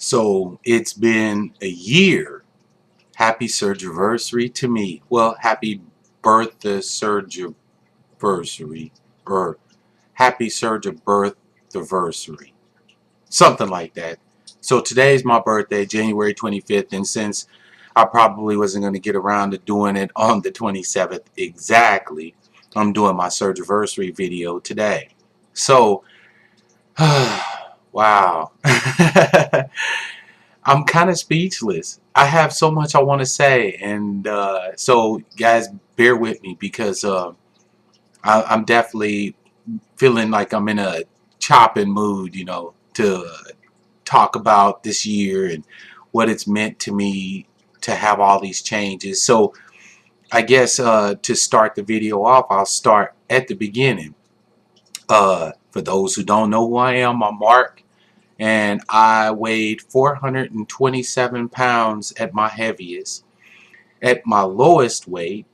So it's been a year. Happy Surgiversary to me. Well, happy birthday Surgiversary, or happy Surgibirthaversary, something like that. So today is my birthday, January 25th, and since I probably wasn't going to get around to doing it on the 27th exactly, I'm doing my Surgiversary video today. So, wow. I'm kind of speechless. I have so much I want to say, and so guys, bear with me because I'm definitely feeling like I'm in a chopping mood, to talk about this year and what it's meant to me to have all these changes. So I guess to start the video off, I'll start at the beginning. For those who don't know who I am, I'm Mark. And I weighed 427 pounds at my heaviest. At my lowest weight,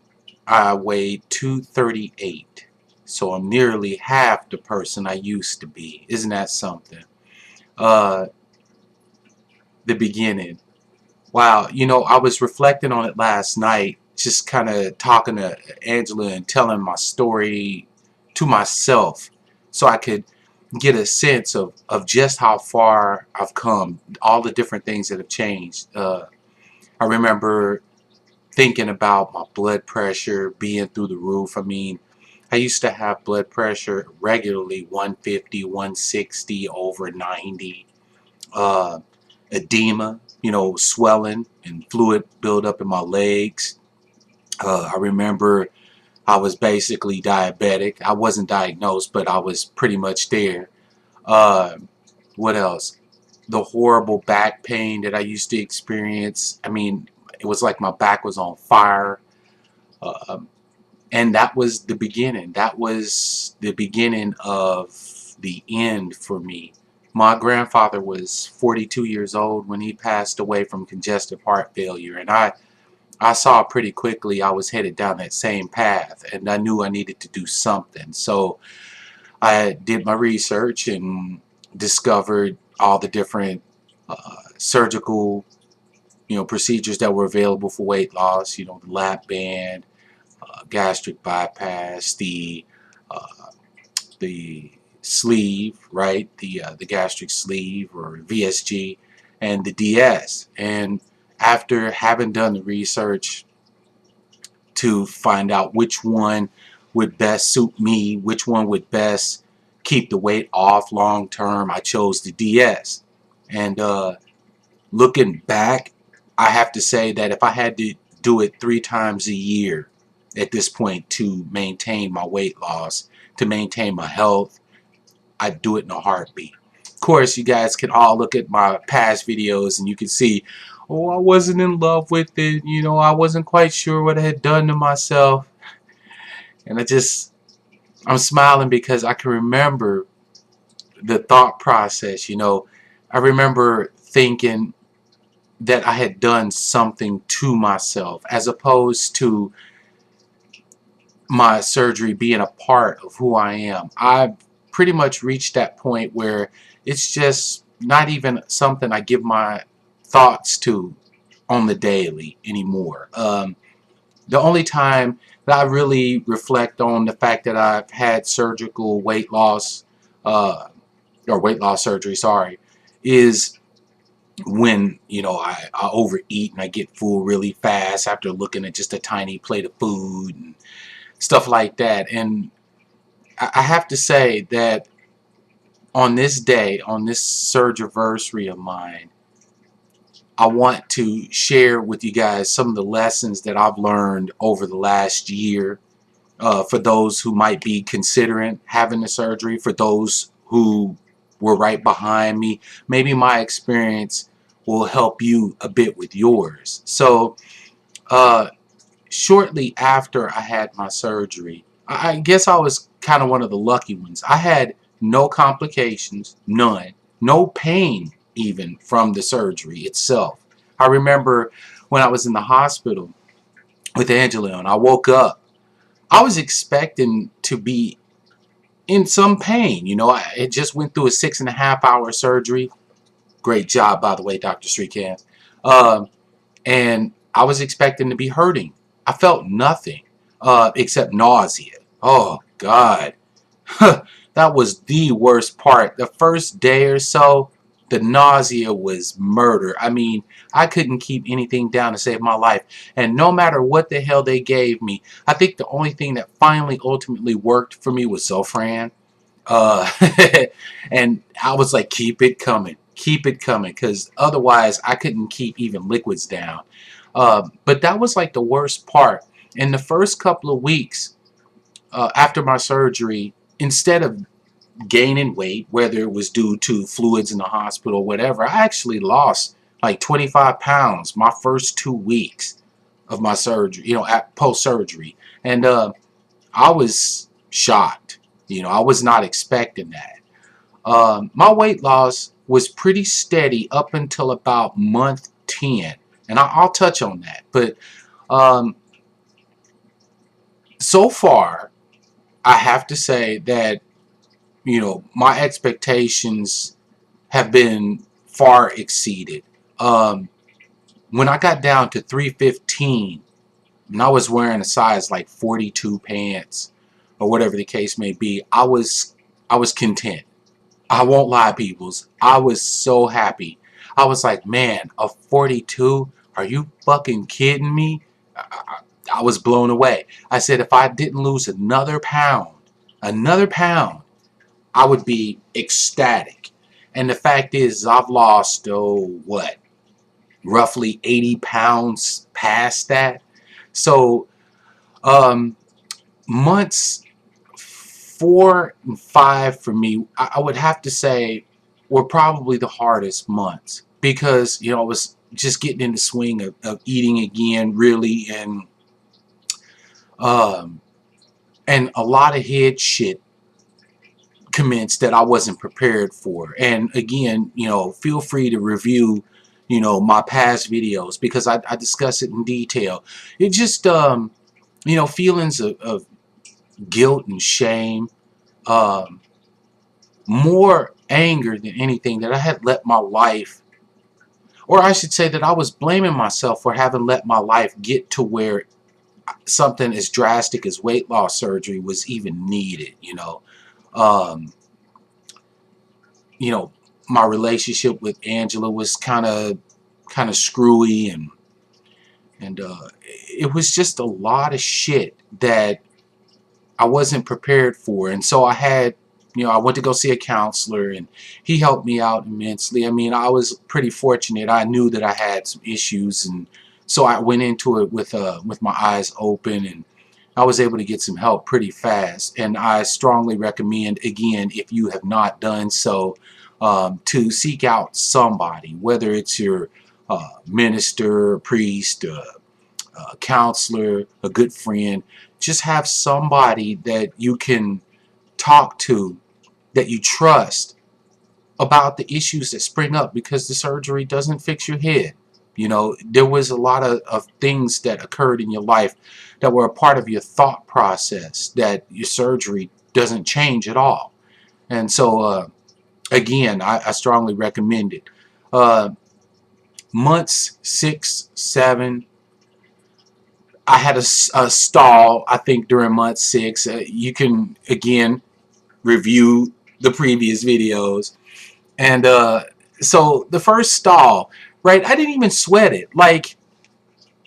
I weighed 238. So I'm nearly half the person I used to be. Isn't that something? Uh, the beginning. Wow, I was reflecting on it last night, just kind of talking to Angela and telling my story to myself so I could get a sense of just how far I've come, all the different things that have changed. I remember thinking about my blood pressure being through the roof. I mean, I used to have blood pressure regularly, 150, 160, over 90. Uh, Edema, swelling and fluid buildup in my legs. I remember I was basically diabetic. I wasn't diagnosed, but I was pretty much there. Uh, what else? The horrible back pain that I used to experience. I mean, it was like my back was on fire. Uh, and that was the beginning. That was the beginning of the end for me. My grandfather was 42 years old when he passed away from congestive heart failure, and I saw pretty quickly I was headed down that same path, and I knew I needed to do something. So I did my research and discovered all the different surgical, procedures that were available for weight loss. The lap band, gastric bypass, the sleeve, right? The gastric sleeve, or VSG, and the DS. And after having done the research to find out which one would best suit me, which one would best keep the weight off long term, I chose the DS. And looking back, I have to say that if I had to do it 3 times a year at this point to maintain my weight loss, to maintain my health, I'd do it in a heartbeat. Of course, you guys can all look at my past videos and you can see, oh, I wasn't in love with it. I wasn't quite sure what I had done to myself. And I'm smiling because I can remember the thought process. I remember thinking that I had done something to myself, as opposed to my surgery being a part of who I am. I've pretty much reached that point where it's just not even something I give my thoughts to on the daily anymore. The only time that I really reflect on the fact that I've had surgical weight loss, or weight loss surgery, sorry, is when I overeat and I get full really fast after looking at just a tiny plate of food and stuff like that. And I have to say that on this day, on this Surgiversary of mine, I want to share with you guys some of the lessons that I've learned over the last year, for those who might be considering having the surgery, for those who were right behind me. Maybe my experience will help you a bit with yours. So, shortly after I had my surgery, I guess I was kind of one of the lucky ones. I had no complications, none, no pain even from the surgery itself. I remember when I was in the hospital with Angela and I woke up, I was expecting to be in some pain. I just went through a 6.5-hour surgery. Great job, by the way, Dr. Srikanth. Um, and I was expecting to be hurting. I felt nothing except nausea. Oh, God. That was the worst part. The first day or so, the nausea was murder. I mean, I couldn't keep anything down to save my life. And no matter what the hell they gave me, I think the only thing that finally ultimately worked for me was Zofran. Uh, and I was like, keep it coming. Keep it coming. Because otherwise, I couldn't keep even liquids down. But that was like the worst part. In the first couple of weeks after my surgery, instead of gaining weight, whether it was due to fluids in the hospital or whatever, I actually lost like 25 pounds my first 2 weeks of my surgery, at post-surgery. And I was shocked. I was not expecting that. My weight loss was pretty steady up until about month 10. And I'll touch on that. But um, so far, I have to say that, my expectations have been far exceeded. Um, when I got down to 315, and I was wearing a size like 42 pants, or whatever the case may be, I was content. I won't lie, peoples. I was so happy. I was like, man, a 42? Are you fucking kidding me? I was blown away. I said, if I didn't lose another pound, I would be ecstatic. And the fact is, I've lost, roughly 80 pounds past that. So, um, months 4 and 5 for me, I would have to say, were probably the hardest months because I was just getting in the swing of eating again, really, um, and a lot of head shit commenced that I wasn't prepared for. And again, feel free to review, my past videos because I discuss it in detail. It just, feelings of guilt and shame. Um, More anger than anything that I had let my life, or I should say that I was blaming myself for having let my life get to where something as drastic as weight loss surgery was even needed. Um, you know, my relationship with Angela was kind of screwy, and it was just a lot of shit that I wasn't prepared for. And so I went to go see a counselor and he helped me out immensely. I mean, I was pretty fortunate. I knew that I had some issues, and so I went into it with my eyes open, and I was able to get some help pretty fast. And I strongly recommend, again, if you have not done so, to seek out somebody, whether it's your minister, priest, a counselor, a good friend. Just have somebody that you can talk to, that you trust, about the issues that spring up, because the surgery doesn't fix your head. There was a lot of things that occurred in your life that were a part of your thought process that your surgery doesn't change at all. And so, again, I strongly recommend it. Uh, Months 6, 7, I had a stall, I think, during month 6. You can, again, review the previous videos. And so the first stall, right, I didn't even sweat it. Like,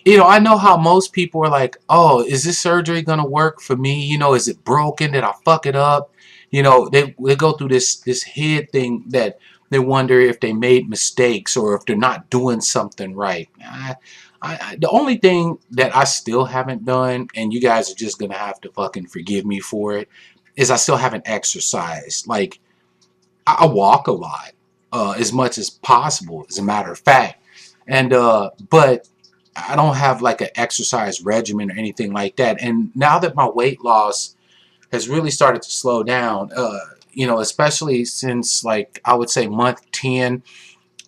I know how most people are like, oh, is this surgery going to work for me? Is it broken? Did I fuck it up? They go through this head thing that they wonder if they made mistakes or if they're not doing something right. The only thing that I still haven't done, and you guys are just going to have to fucking forgive me for it, is I still haven't exercised. Like, I walk a lot, as much as possible, as a matter of fact. And but I don't have like an exercise regimen or anything like that. And now that my weight loss has really started to slow down, especially since, like, I would say month 10,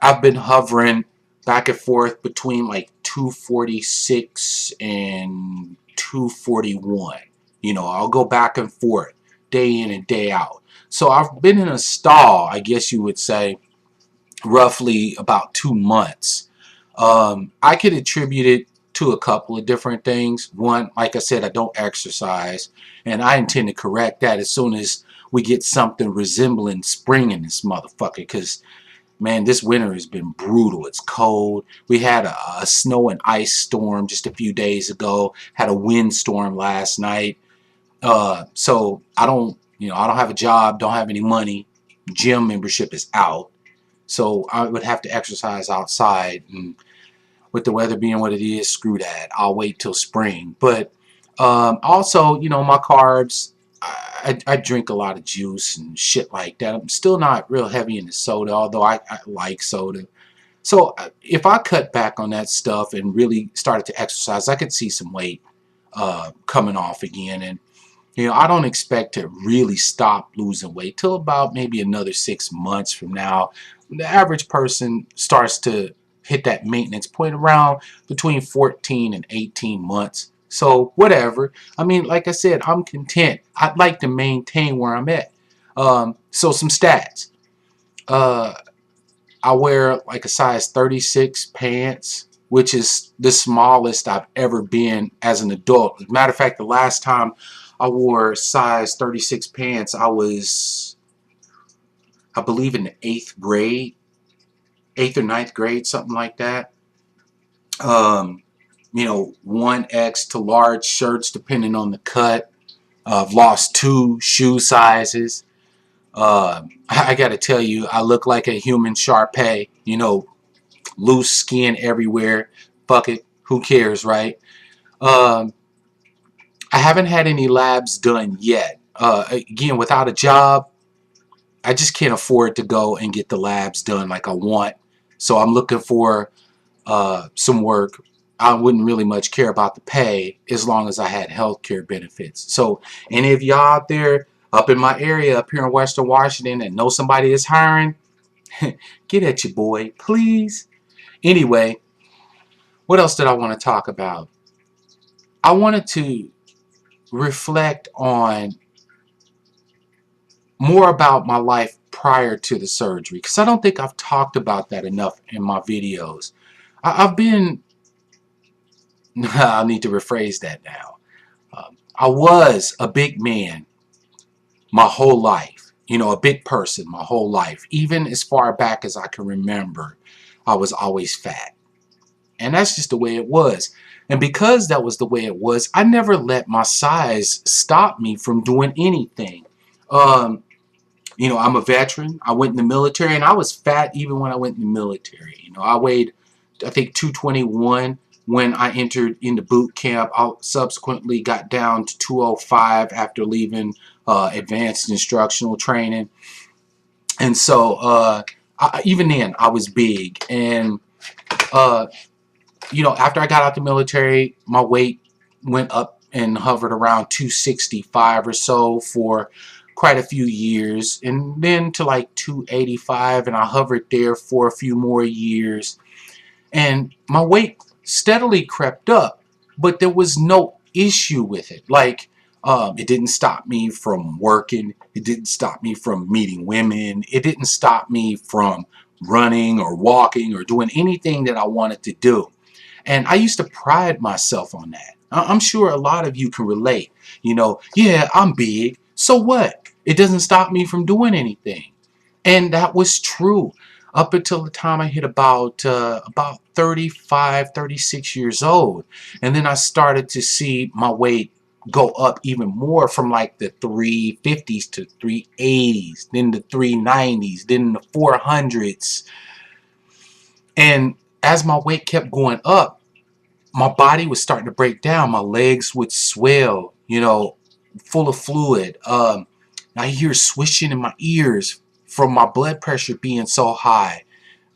I've been hovering back and forth between like 246 and 241. I'll go back and forth day in and day out. So I've been in a stall, I guess you would say, roughly about 2 months. I could attribute it to a couple of different things. One, like I said, I don't exercise, and I intend to correct that as soon as we get something resembling spring in this motherfucker. Because man, this winter has been brutal. It's cold. We had a snow and ice storm just a few days ago. Had a windstorm last night. So I don't have a job. Don't have any money. Gym membership is out. So I would have to exercise outside, and with the weather being what it is, screw that. I'll wait till spring. But also, my carbs, I drink a lot of juice and shit like that. I'm still not real heavy into soda, although I like soda. So if I cut back on that stuff and really started to exercise, I could see some weight coming off again. And I don't expect to really stop losing weight till about maybe another 6 months from now. The average person starts to hit that maintenance point around between 14 and 18 months. So whatever. I mean, like I said, I'm content. I'd like to maintain where I'm at. So some stats. Uh, I wear like a size 36 pants, which is the smallest I've ever been as an adult. As a matter of fact, the last time I wore size 36 pants, I was, I believe, in the 8th grade, 8th or 9th grade, something like that. 1X to large shirts, depending on the cut. I've lost 2 shoe sizes. I got to tell you, I look like a human Shar-Pei, loose skin everywhere. Fuck it. Who cares, right? Um, I haven't had any labs done yet. Again, without a job, I just can't afford to go and get the labs done like I want. So I'm looking for some work. I wouldn't really much care about the pay as long as I had healthcare benefits. So any of y'all out there up in my area, up here in Western Washington, and know somebody is hiring, get at your boy, please. Anyway, what else did I want to talk about? I wanted to reflect on more about my life prior to the surgery, because I don't think I've talked about that enough in my videos. I've been, I need to rephrase that now. I was a big man my whole life, a big person my whole life. Even as far back as I can remember, I was always fat. And that's just the way it was. And because that was the way it was, I never let my size stop me from doing anything. Um, I'm a veteran. I went in the military, and I was fat even when I went in the military. I weighed, I think, 221 when I entered into boot camp. I subsequently got down to 205 after leaving advanced instructional training. And so even then, I was big. And uh, after I got out the military, my weight went up and hovered around 265 or so for quite a few years, and then to like 285, and I hovered there for a few more years. And my weight steadily crept up, but there was no issue with it. Like, it didn't stop me from working. It didn't stop me from meeting women. It didn't stop me from running or walking or doing anything that I wanted to do. And I used to pride myself on that. I'm sure a lot of you can relate. Yeah, I'm big. So what? It doesn't stop me from doing anything. And that was true up until the time I hit about 35, 36 years old. And then I started to see my weight go up even more, from like the 350s to 380s, then the 390s, then the 400s. And as my weight kept going up, my body was starting to break down. My legs would swell, full of fluid. I hear swishing in my ears from my blood pressure being so high.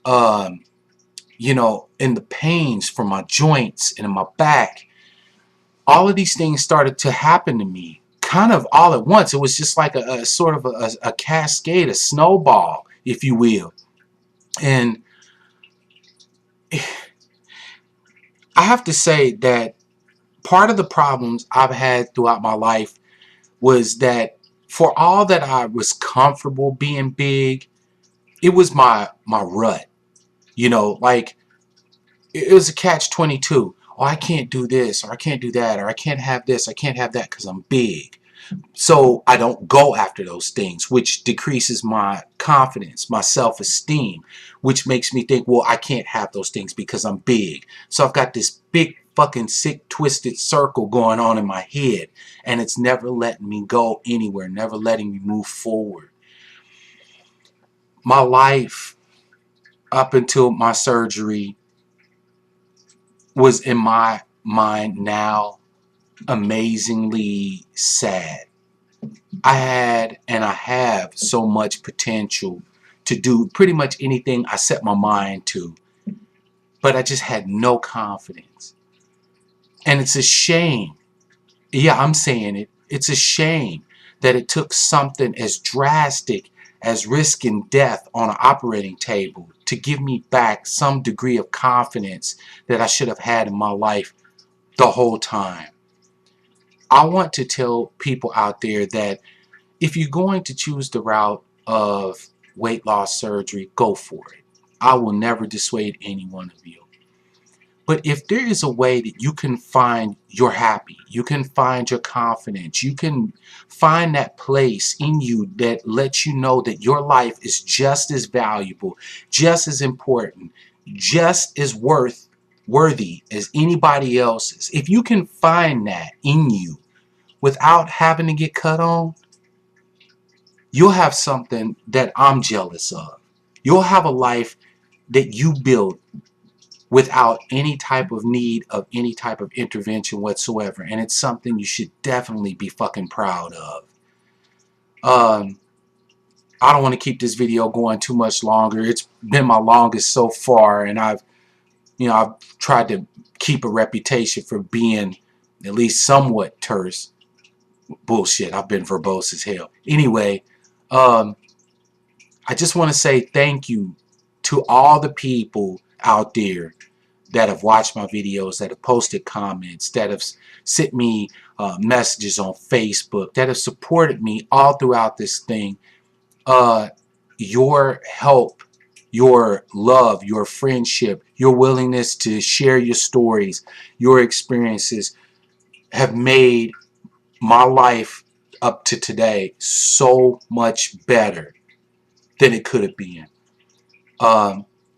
Um, and the pains from my joints and in my back. All of these things started to happen to me kind of all at once. It was just like a sort of a cascade, a snowball, if you will. And I have to say that part of the problems I've had throughout my life was that for all that I was comfortable being big, it was my rut. You know, like it was a catch-22. Oh, I can't do this, or I can't do that, or I can't have this, I can't have that because I'm big. So I don't go after those things, which decreases my confidence, my self-esteem, which makes me think, well, I can't have those things because I'm big. So I've got this big fucking sick twisted circle going on in my head, and it's never letting me go anywhere, never letting me move forward. My life up until my surgery was, in my mind now, amazingly sad. I had and I have so much potential to do pretty much anything I set my mind to, but I just had no confidence. And it's a shame. Yeah, I'm saying it. It's a shame that it took something as drastic as risking death on an operating table to give me back some degree of confidence that I should have had in my life the whole time. I want to tell people out there that if you're going to choose the route of weight loss surgery, go for it. I will never dissuade any one of you. But if there is a way that you can find your happy, you can find your confidence, you can find that place in you that lets you know that your life is just as valuable, just as important, just as worthy as anybody else's. If you can find that in you without having to get cut on, you'll have something that I'm jealous of. You'll have a life that you build without any type of need of any type of intervention whatsoever. And it's something you should definitely be fucking proud of. I don't want to keep this video going too much longer. It's been my longest so far, and I've tried to keep a reputation for being at least somewhat terse. Bullshit, I've been verbose as hell. Anyway, I just want to say thank you to all the people out there that have watched my videos, that have posted comments, that have sent me messages on Facebook, that have supported me all throughout this thing. Your help, your love, your friendship, your willingness to share your stories, your experiences have made my life up to today so much better than it could have been.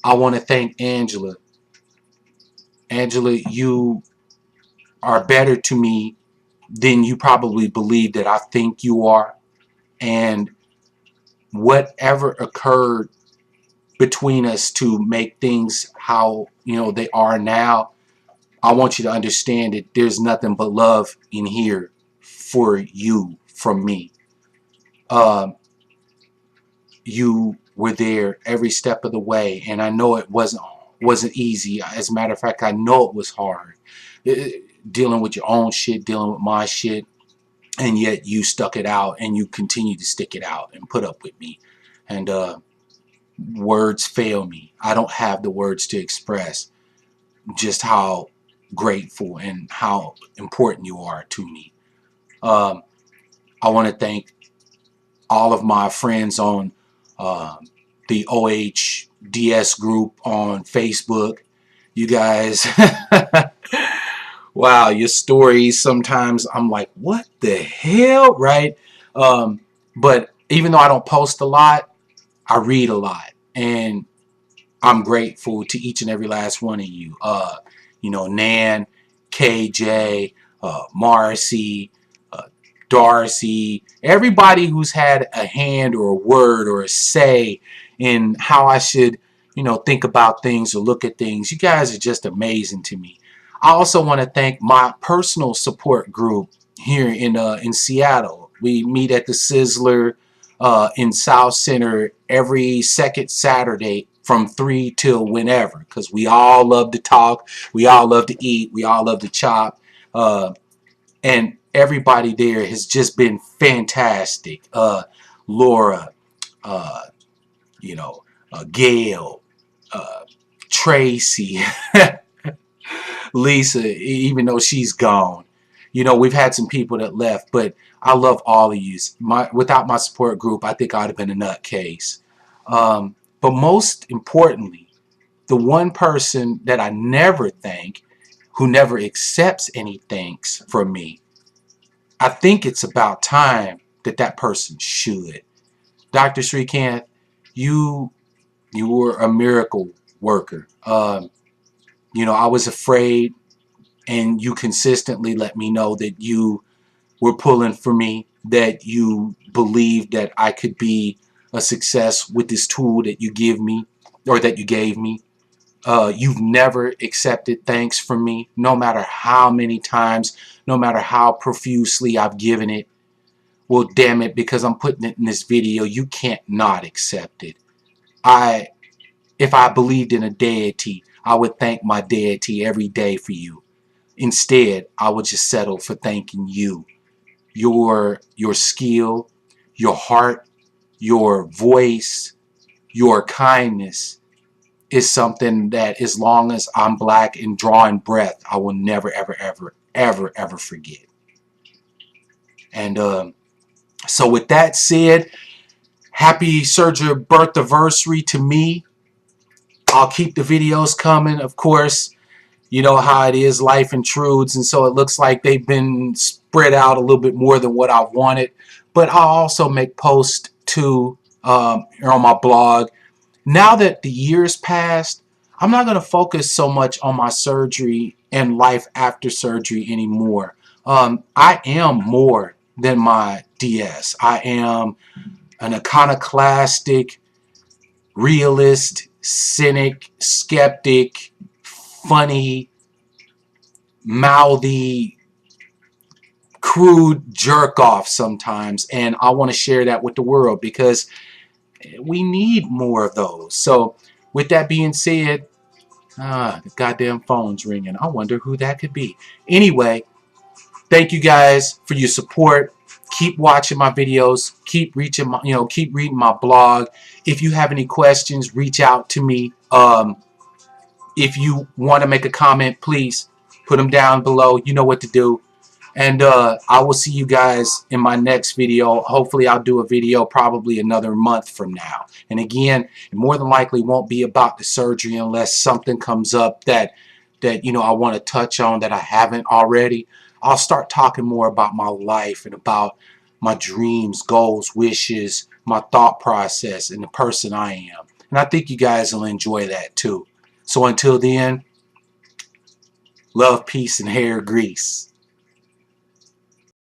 I want to thank Angela. Angela, you are better to me than you probably believe that I think you are. And whatever occurred between us to make things how they are now, I want you to understand that there's nothing but love in here for you from me. You were there every step of the way, and I know it wasn't easy. As a matter of fact, I know it was hard. Dealing with your own shit, dealing with my shit, and yet you stuck it out, and you continue to stick it out and put up with me. And words fail me. I don't have the words to express just how grateful and how important you are to me. I want to thank all of my friends on the OHDS group on Facebook. You guys, wow, your stories, sometimes I'm like, what the hell, right? But even though I don't post a lot, I read a lot, and I'm grateful to each and every last one of you. Nan, KJ, Marcy, Darcy, everybody who's had a hand or a word or a say in how I should, think about things or look at things. You guys are just amazing to me. I also want to thank my personal support group here in Seattle. We meet at the Sizzler in South Center every second Saturday from 3 till whenever, because we all love to talk, we all love to eat, we all love to chop. And everybody there has just been fantastic. Laura, uh, Gail, Tracy, Lisa, even though she's gone. We've had some people that left, but I love all of you. Without my support group, I think I'd have been a nutcase. But most importantly, the one person that I never thank, who never accepts any thanks from me, I think it's about time that that person should. Dr. Srikanth, you you were a miracle worker. I was afraid, and you consistently let me know that you were pulling for me, that you believed that I could be a success with this tool that you give me, or that you gave me. You've never accepted thanks from me, no matter how many times, no matter how profusely I've given it. Well, damn it, because I'm putting it in this video, you can't not accept it. If I believed in a deity, I would thank my deity every day for you. Instead, I would just settle for thanking you. Your skill, your heart, your voice, your kindness is something that, as long as I'm black and drawing breath, I will never, ever, ever, ever, ever forget. And so with that said, happy Surgibirthaversary to me. I'll keep the videos coming, of course. You know how it is, life intrudes, and so it looks like they've been spread out a little bit more than what I wanted. But I'll also make posts too on my blog. Now that the years passed, I'm not going to focus so much on my surgery and life after surgery anymore. I am more than my DS. I am an iconoclastic, realist, cynic, skeptic, funny, mouthy, crude jerk off sometimes, and I want to share that with the world because we need more of those. So with that being said, the goddamn phone's ringing. I wonder who that could be. Anyway, thank you guys for your support. Keep watching my videos. Keep reaching my, keep reading my blog. If you have any questions, reach out to me. If you want to make a comment, please put them down below. You know what to do. And I will see you guys in my next video. Hopefully I'll do a video probably another month from now. And again, it more than likely won't be about the surgery unless something comes up that I want to touch on that I haven't already. I'll start talking more about my life and about my dreams, goals, wishes, my thought process, and the person I am. And I think you guys will enjoy that too. So until then, love, peace, and hair grease.